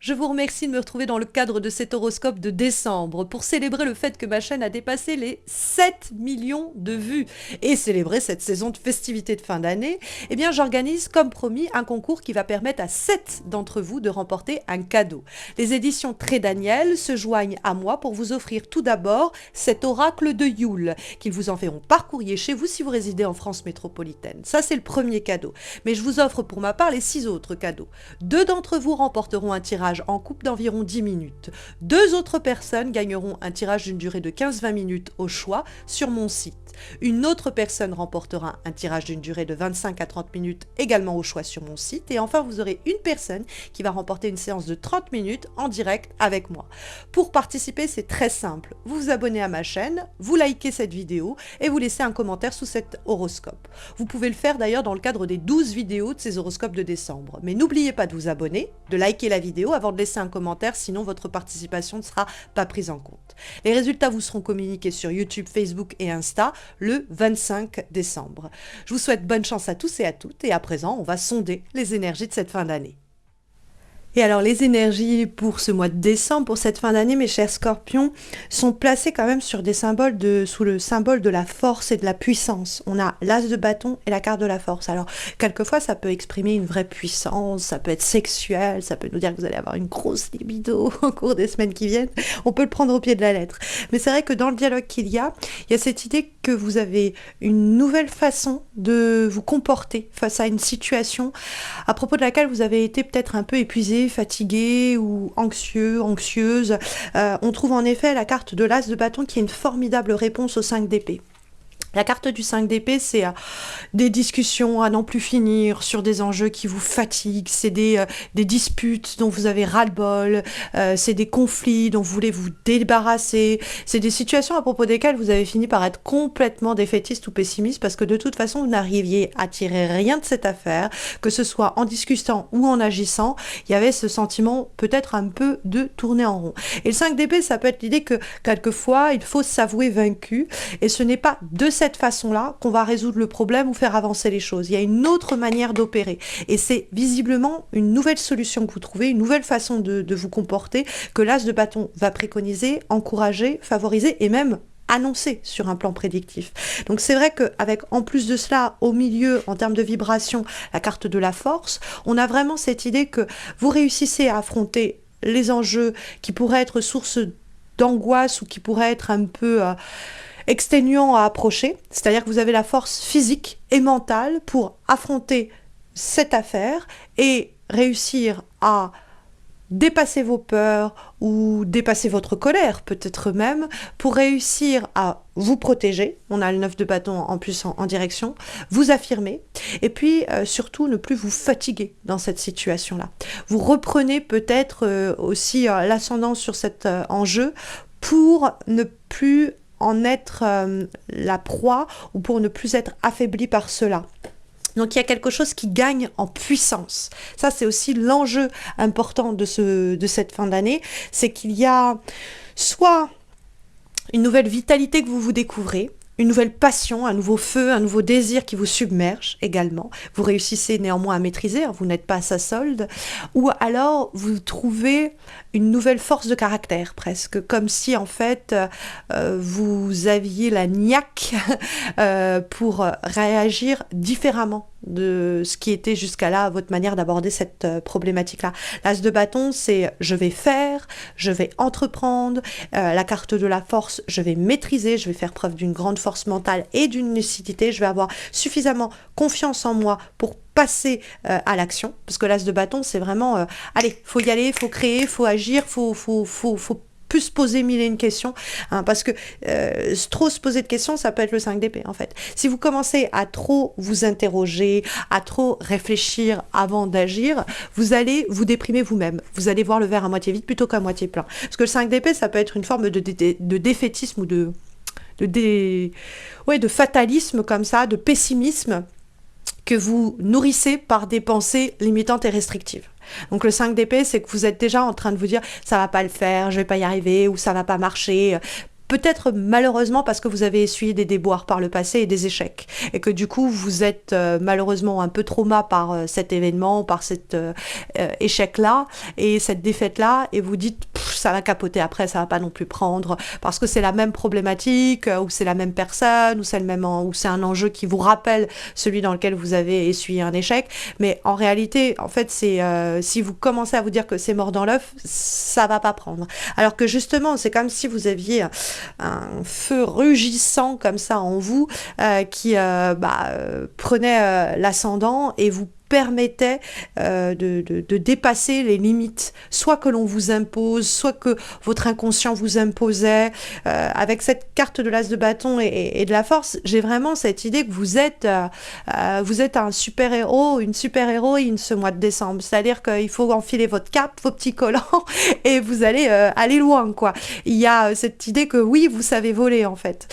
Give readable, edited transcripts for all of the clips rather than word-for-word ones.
Je vous remercie de me retrouver dans le cadre de cet horoscope de décembre pour célébrer le fait que ma chaîne a dépassé les 7 millions de vues et célébrer cette saison de festivités de fin d'année. Eh bien, j'organise comme promis un concours qui va permettre à 7 d'entre vous de remporter un cadeau. Les éditions Très Daniel se joignent à moi pour vous offrir tout d'abord cet oracle de Yule qu'ils vous enverront par courrier chez vous si vous résidez en France métropolitaine. Ça, c'est le premier cadeau. Mais je vous offre pour ma part les 6 autres cadeaux. 2 d'entre vous remporteront un tirage en coupe d'environ 10 minutes. 2 autres personnes gagneront un tirage d'une durée de 15-20 minutes au choix sur mon site. Une autre personne remportera un tirage d'une durée de 25 à 30 minutes également au choix sur mon site. Et enfin, vous aurez une personne qui va remporter une séance de 30 minutes en direct avec moi. Pour participer, c'est très simple. Vous vous abonnez à ma chaîne, vous likez cette vidéo et vous laissez un commentaire sous cet horoscope. Vous pouvez le faire d'ailleurs dans le cadre des 12 vidéos de ces horoscopes de décembre. Mais n'oubliez pas de vous abonner, de liker la vidéo avant de laisser un commentaire, sinon votre participation ne sera pas prise en compte. Les résultats vous seront communiqués sur YouTube, Facebook et Insta le 25 décembre. Je vous souhaite bonne chance à tous et à toutes et à présent, on va sonder les énergies de cette fin d'année. Et alors les énergies pour ce mois de décembre, pour cette fin d'année, mes chers scorpions, sont placées quand même sur des symboles sous le symbole de la force et de la puissance. On a l'as de bâton et la carte de la force. Alors quelquefois ça peut exprimer une vraie puissance, ça peut être sexuel, ça peut nous dire que vous allez avoir une grosse libido au cours des semaines qui viennent. On peut le prendre au pied de la lettre. Mais c'est vrai que dans le dialogue qu'il y a cette idée que vous avez une nouvelle façon de vous comporter face à une situation à propos de laquelle vous avez été peut-être un peu épuisé, fatigué ou anxieux, anxieuse. On trouve en effet la carte de l'as de bâton qui est une formidable réponse au 5 d'épée. La carte du 5 d'épée, c'est des discussions à n'en plus finir sur des enjeux qui vous fatiguent, c'est des disputes dont vous avez ras-le-bol, c'est des conflits dont vous voulez vous débarrasser, c'est des situations à propos desquelles vous avez fini par être complètement défaitiste ou pessimiste parce que de toute façon, vous n'arriviez à tirer rien de cette affaire, que ce soit en discutant ou en agissant, il y avait ce sentiment peut-être un peu de tourner en rond. Et le 5 d'épée, ça peut être l'idée que quelquefois, il faut s'avouer vaincu et ce n'est pas de cette façon-là qu'on va résoudre le problème ou faire avancer les choses. Il y a une autre manière d'opérer. Et c'est visiblement une nouvelle solution que vous trouvez, une nouvelle façon de vous comporter que l'as de bâton va préconiser, encourager, favoriser et même annoncer sur un plan prédictif. Donc c'est vrai qu'avec en plus de cela, au milieu, en termes de vibration, la carte de la force, on a vraiment cette idée que vous réussissez à affronter les enjeux qui pourraient être source d'angoisse ou qui pourraient être un peu exténuant à approcher, c'est-à-dire que vous avez la force physique et mentale pour affronter cette affaire et réussir à dépasser vos peurs ou dépasser votre colère peut-être même pour réussir à vous protéger. On a le 9 de bâton en plus en direction, vous affirmer et puis surtout ne plus vous fatiguer dans cette situation-là. Vous reprenez peut-être aussi l'ascendant sur cet enjeu pour ne plus en être la proie ou pour ne plus être affaibli par cela. Donc il y a quelque chose qui gagne en puissance. Ça, c'est aussi l'enjeu important de cette fin d'année, c'est qu'il y a soit une nouvelle vitalité que vous vous découvrez, une nouvelle passion, un nouveau feu, un nouveau désir qui vous submerge également. Vous réussissez néanmoins à maîtriser, vous n'êtes pas à sa solde. Ou alors vous trouvez une nouvelle force de caractère presque, comme si en fait vous aviez la niaque pour réagir différemment de ce qui était jusqu'à là votre manière d'aborder cette problématique-là. L'as de bâton, c'est je vais faire, je vais entreprendre. La carte de la force, je vais maîtriser, je vais faire preuve d'une grande force mentale et d'une lucidité. Je vais avoir suffisamment confiance en moi pour passer à l'action, parce que l'as de bâton, c'est vraiment allez, faut y aller, faut créer, faut agir, faut plus se poser mille et une questions, hein, parce que trop se poser de questions, ça peut être le 5 d'épée en fait. Si vous commencez à trop vous interroger, à trop réfléchir avant d'agir, vous allez vous déprimer vous-même. Vous allez voir le verre à moitié vide plutôt qu'à moitié plein. Parce que le 5 d'épée, ça peut être une forme de défaitisme ou de fatalisme comme ça, de pessimisme que vous nourrissez par des pensées limitantes et restrictives. Donc le 5 d'épée, c'est que vous êtes déjà en train de vous dire ça va pas le faire, je vais pas y arriver ou ça va pas marcher peut-être malheureusement parce que vous avez essuyé des déboires par le passé et des échecs, et que du coup vous êtes malheureusement un peu trauma par cet événement, par cet échec-là et cette défaite-là, et vous dites ça va capoter après, ça va pas non plus prendre, parce que c'est la même problématique, ou c'est la même personne, ou c'est le même, ou c'est un enjeu qui vous rappelle celui dans lequel vous avez essuyé un échec. Mais en réalité, en fait, c'est si vous commencez à vous dire que c'est mort dans l'œuf, ça va pas prendre. Alors que justement, c'est comme si vous aviez un feu rugissant comme ça en vous, qui prenait l'ascendant et vous permettait de dépasser les limites, soit que l'on vous impose, soit que votre inconscient vous imposait. Avec cette carte de l'as de bâton et de la force, j'ai vraiment cette idée que vous êtes un super-héros, une super-héroïne ce mois de décembre. C'est-à-dire qu'il faut enfiler votre cape, vos petits collants, et vous allez aller loin, quoi. Il y a cette idée que oui, vous savez voler, en fait.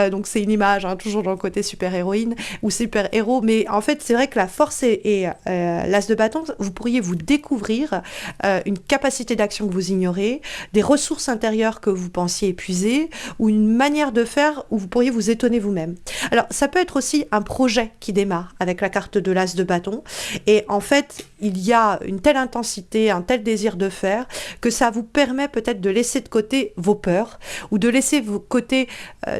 Donc c'est une image, hein, toujours dans le côté super-héroïne ou super-héros, mais en fait, c'est vrai que la force et l'as de bâton, vous pourriez vous découvrir une capacité d'action que vous ignorez, des ressources intérieures que vous pensiez épuiser, ou une manière de faire où vous pourriez vous étonner vous-même. Alors, ça peut être aussi un projet qui démarre avec la carte de l'as de bâton, et en fait, il y a une telle intensité, un tel désir de faire, que ça vous permet peut-être de laisser de côté vos peurs, ou de laisser de côté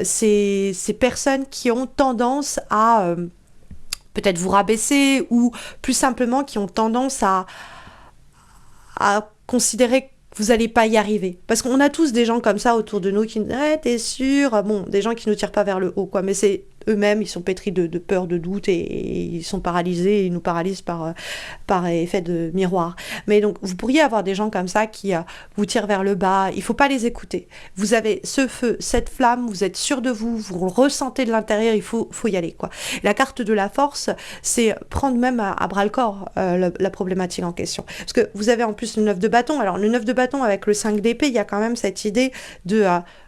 ces personnes qui ont tendance à peut-être vous rabaisser, ou plus simplement qui ont tendance à considérer que vous n'allez pas y arriver. Parce qu'on a tous des gens comme ça autour de nous qui nous disent « t'es sûr ?» Bon, des gens qui ne nous tirent pas vers le haut, quoi. Mais c'est eux-mêmes, ils sont pétris de peur, de doute, et ils sont paralysés, et ils nous paralysent par effet de miroir. Mais donc, vous pourriez avoir des gens comme ça qui vous tirent vers le bas. Il ne faut pas les écouter. Vous avez ce feu, cette flamme, vous êtes sûr de vous, vous le ressentez de l'intérieur, il faut y aller, quoi. La carte de la force, c'est prendre même à bras le corps la problématique en question. Parce que vous avez en plus le 9 de bâton. Alors, le 9 de bâton avec le 5 d'épée, il y a quand même cette idée de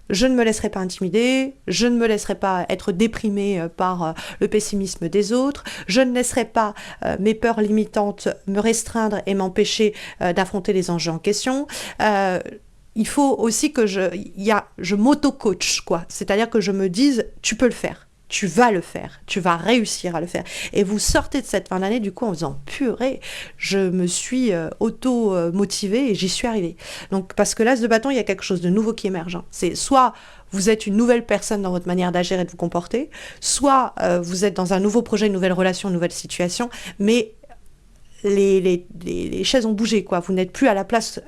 je ne me laisserai pas intimider, je ne me laisserai pas être déprimée par le pessimisme des autres, je ne laisserai pas mes peurs limitantes me restreindre et m'empêcher d'affronter les enjeux en question. Il faut aussi que je m'auto-coach, quoi. C'est-à-dire que je me dise, tu peux le faire. Tu vas le faire, tu vas réussir à le faire. Et vous sortez de cette fin d'année, du coup, en faisant purée, je me suis auto-motivée et j'y suis arrivée. Donc, parce que l'as de bâton, il y a quelque chose de nouveau qui émerge. C'est soit vous êtes une nouvelle personne dans votre manière d'agir et de vous comporter, soit vous êtes dans un nouveau projet, une nouvelle relation, une nouvelle situation, mais les chaises ont bougé, quoi. Vous n'êtes plus à la place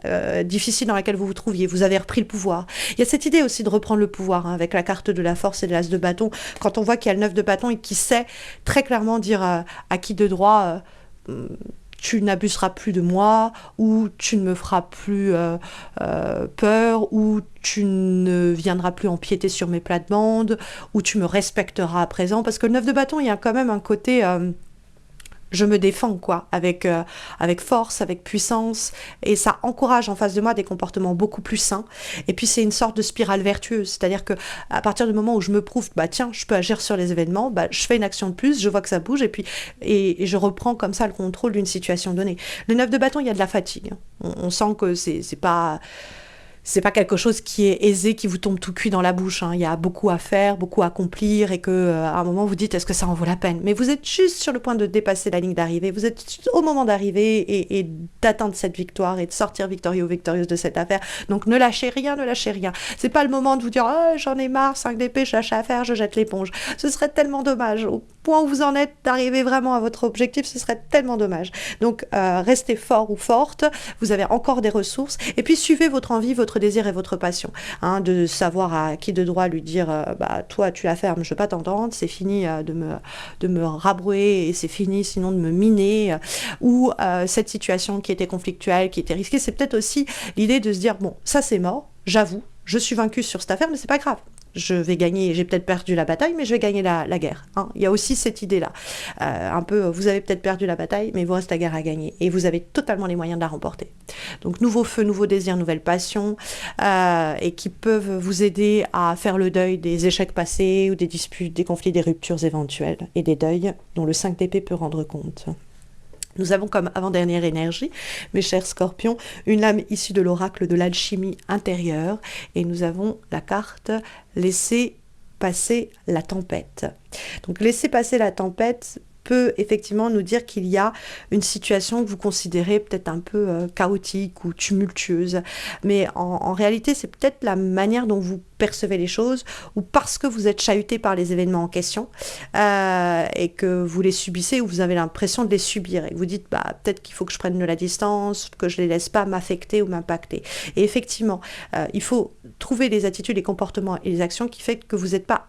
difficile dans laquelle vous vous trouviez. Vous avez repris le pouvoir. Il y a cette idée aussi de reprendre le pouvoir, hein, avec la carte de la force et de l'as de bâton. Quand on voit qu'il y a le 9 de bâton et qui sait très clairement dire à qui de droit tu n'abuseras plus de moi, ou tu ne me feras plus peur, ou tu ne viendras plus empiéter sur mes plates-bandes, ou tu me respecteras à présent. Parce que le 9 de bâton, il y a quand même un côté... je me défends, quoi, avec force, avec puissance, et ça encourage en face de moi des comportements beaucoup plus sains. Et puis c'est une sorte de spirale vertueuse, c'est-à-dire que à partir du moment où je me prouve, bah tiens, je peux agir sur les événements, bah je fais une action de plus, je vois que ça bouge, et puis et je reprends comme ça le contrôle d'une situation donnée. Le 9 de bâton, il y a de la fatigue. On sent que c'est pas quelque chose qui est aisé, qui vous tombe tout cuit dans la bouche, hein. Il y a beaucoup à faire, beaucoup à accomplir, et que à un moment vous dites est-ce que ça en vaut la peine? Mais vous êtes juste sur le point de dépasser la ligne d'arrivée, vous êtes au moment d'arriver et d'atteindre cette victoire et de sortir victorieux ou victorieuse de cette affaire. Donc ne lâchez rien, ne lâchez rien. C'est pas le moment de vous dire oh, j'en ai marre, 5 d'épée, je lâche l'affaire, je jette l'éponge. Ce serait tellement dommage. Au point où vous en êtes d'arriver vraiment à votre objectif, ce serait tellement dommage. Donc restez fort ou forte, vous avez encore des ressources, et puis suivez votre envie, votre désir et votre passion, hein, de savoir à qui de droit lui dire bah toi tu la fermes, je veux pas t'entendre, c'est fini de me rabrouer, et c'est fini sinon de me miner, ou cette situation qui était conflictuelle, qui était risquée. C'est peut-être aussi l'idée de se dire bon, ça c'est mort, j'avoue, je suis vaincue sur cette affaire, mais c'est pas grave. Je vais gagner, j'ai peut-être perdu la bataille, mais je vais gagner la guerre, hein. Il y a aussi cette idée-là. Un peu, vous avez peut-être perdu la bataille, mais il vous reste la guerre à gagner. Et vous avez totalement les moyens de la remporter. Donc, nouveau feu, nouveau désir, nouvelle passion, et qui peuvent vous aider à faire le deuil des échecs passés, ou des disputes, des conflits, des ruptures éventuelles, et des deuils dont le 5 d'épée peut rendre compte. Nous avons comme avant-dernière énergie, mes chers scorpions, une lame issue de l'oracle de l'alchimie intérieure et nous avons la carte laisser passer la tempête. Donc laisser passer la tempête peut effectivement nous dire qu'il y a une situation que vous considérez peut-être un peu chaotique ou tumultueuse, mais en réalité c'est peut-être la manière dont vous percevez les choses ou parce que vous êtes chahuté par les événements en question et que vous les subissez ou vous avez l'impression de les subir et que vous dites peut-être qu'il faut que je prenne de la distance, que je ne les laisse pas m'affecter ou m'impacter. Et effectivement, il faut trouver les attitudes, les comportements et les actions qui font que vous n'êtes pas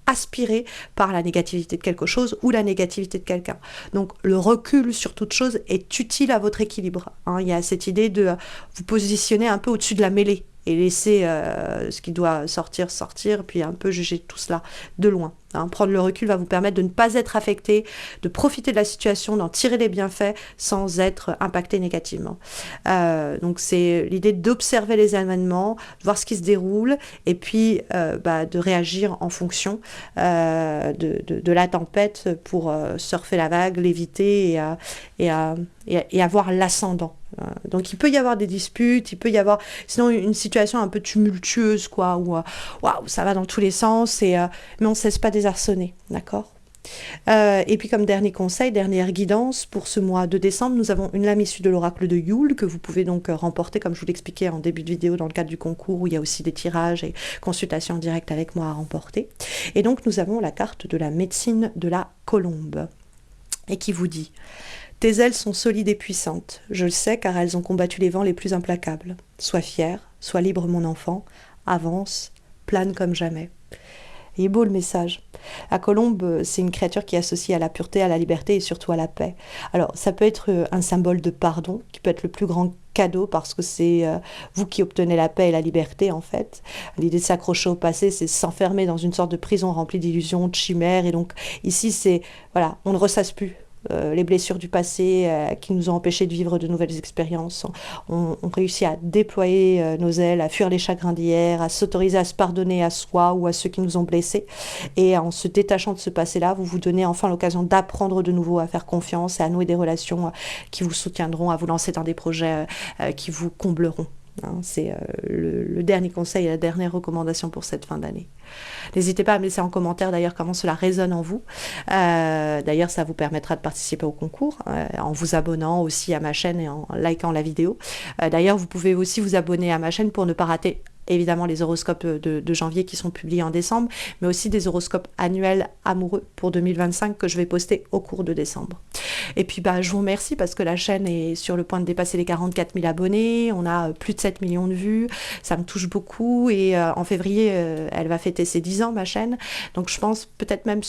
aspiré par la négativité de quelque chose ou la négativité de quelqu'un. Donc le recul sur toute chose est utile à votre équilibre. Il y a cette idée de vous positionner un peu au-dessus de la mêlée et laisser ce qui doit sortir, puis un peu juger tout cela de loin. Prendre le recul va vous permettre de ne pas être affecté, de profiter de la situation, d'en tirer les bienfaits sans être impacté négativement. Donc c'est l'idée d'observer les événements, de voir ce qui se déroule et puis de réagir en fonction de la tempête pour surfer la vague, l'éviter et avoir l'ascendant. Donc il peut y avoir des disputes, il peut y avoir sinon une situation un peu tumultueuse quoi, où ça va dans tous les sens mais on ne cesse pas désarçonner, d'accord. Et puis comme dernier conseil, dernière guidance pour ce mois de décembre, nous avons une lame issue de l'oracle de Yule que vous pouvez donc remporter comme je vous l'expliquais en début de vidéo dans le cadre du concours où il y a aussi des tirages et consultations en direct avec moi à remporter. Et donc nous avons la carte de la médecine de la colombe et qui vous dit: tes ailes sont solides et puissantes, je le sais car elles ont combattu les vents les plus implacables. Sois fier, sois libre mon enfant, avance, plane comme jamais. Il est beau le message. La colombe, c'est une créature qui est associée à la pureté, à la liberté et surtout à la paix. Alors, ça peut être un symbole de pardon, qui peut être le plus grand cadeau parce que c'est vous qui obtenez la paix et la liberté en fait. L'idée de s'accrocher au passé, c'est s'enfermer dans une sorte de prison remplie d'illusions, de chimères. Et donc, ici, c'est, voilà, on ne ressasse plus les blessures du passé qui nous ont empêchés de vivre de nouvelles expériences. On réussit à déployer nos ailes, à fuir les chagrins d'hier, à s'autoriser à se pardonner à soi ou à ceux qui nous ont blessés. Et en se détachant de ce passé-là, vous vous donnez enfin l'occasion d'apprendre de nouveau à faire confiance et à nouer des relations qui vous soutiendront, à vous lancer dans des projets qui vous combleront. C'est le dernier conseil et la dernière recommandation pour cette fin d'année. N'hésitez pas à me laisser en commentaire d'ailleurs comment cela résonne en vous. D'ailleurs, ça vous permettra de participer au concours en vous abonnant aussi à ma chaîne et en likant la vidéo. D'ailleurs, vous pouvez aussi vous abonner à ma chaîne pour ne pas rater évidemment les horoscopes de janvier qui sont publiés en décembre, mais aussi des horoscopes annuels amoureux pour 2025 que je vais poster au cours de décembre. Et puis je vous remercie parce que la chaîne est sur le point de dépasser les 44 000 abonnés, on a plus de 7 millions de vues, ça me touche beaucoup et en février elle va fêter ses 10 ans ma chaîne, donc je pense peut-être même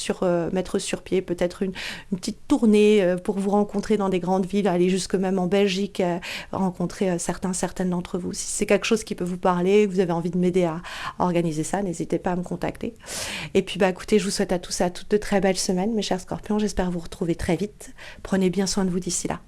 mettre sur pied peut-être une petite tournée pour vous rencontrer dans des grandes villes, aller jusque même en Belgique, rencontrer certaines d'entre vous. Si c'est quelque chose qui peut vous parler, que vous avez envie de m'aider à organiser ça, n'hésitez pas à me contacter. Et puis écoutez, je vous souhaite à tous et à toutes de très belles semaines mes chers scorpions, j'espère vous retrouver très vite. Prenez bien soin de vous d'ici là.